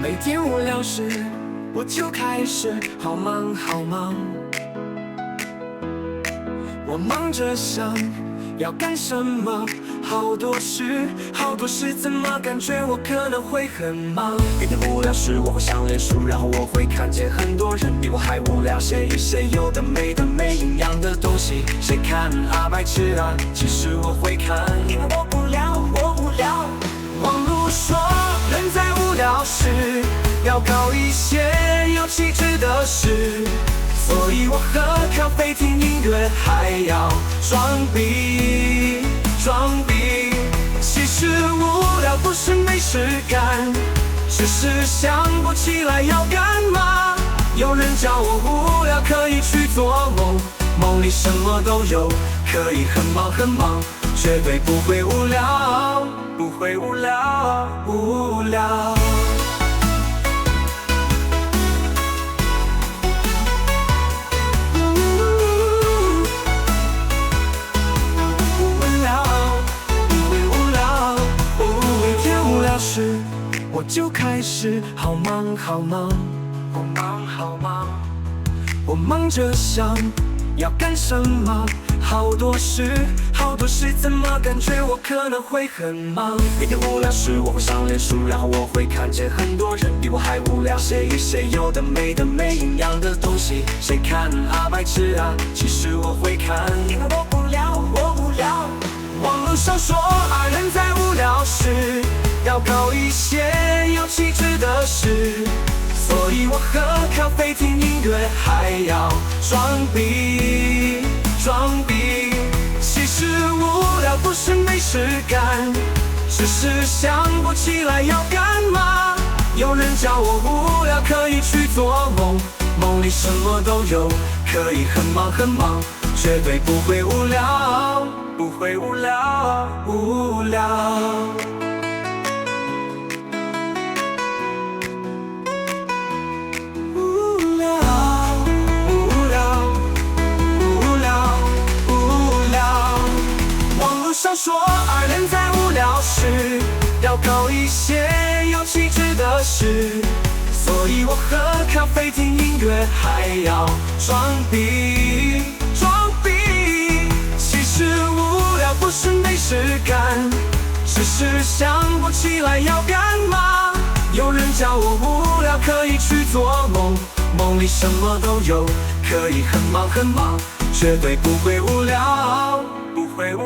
每天无聊时，我就开始好忙好忙。我忙着想要干什么，好多事，怎么感觉我可能会很忙？每天无聊时，我会想练书，然后我会看见很多人比我还无聊，谁与谁有的没的没营养的东西，谁看啊白痴啊？其实我会看，因为我无聊，我无聊。网络说人在无聊时要搞一些有气质的事，所以我喝咖啡听音乐还要装逼。其实无聊不是没事干，只是想不起来要干嘛。有人叫我无聊可以去做梦，梦里什么都有，可以很忙很忙，绝对不会无聊，不会无聊，无聊。我就开始好忙好忙，好忙好忙。我忙着想要干什么，好多事，怎么感觉我可能会很忙？每天无聊时，我会上脸书，然后我会看见很多人比我还无聊，谁与谁有的没的没营养的东西，谁看啊白痴啊？其实我会看，因为我无聊，我无聊。网络上说啊，人在无聊时要搞一些有气质的事，所以我喝咖啡听音乐还要装逼。其实无聊不是没事干，只是想不起来要干嘛。有人叫我无聊可以去做梦，梦里什么都有，可以很忙很忙，绝对不会无聊，不会无聊，无聊。说啊，人在无聊时要搞一些有气质的事，所以我喝咖啡听音乐还要装逼。其实无聊不是没事干，只是想不起来要干嘛。有人叫我无聊可以去做梦，梦里什么都有，可以很忙很忙，绝对不会无聊，不会无聊。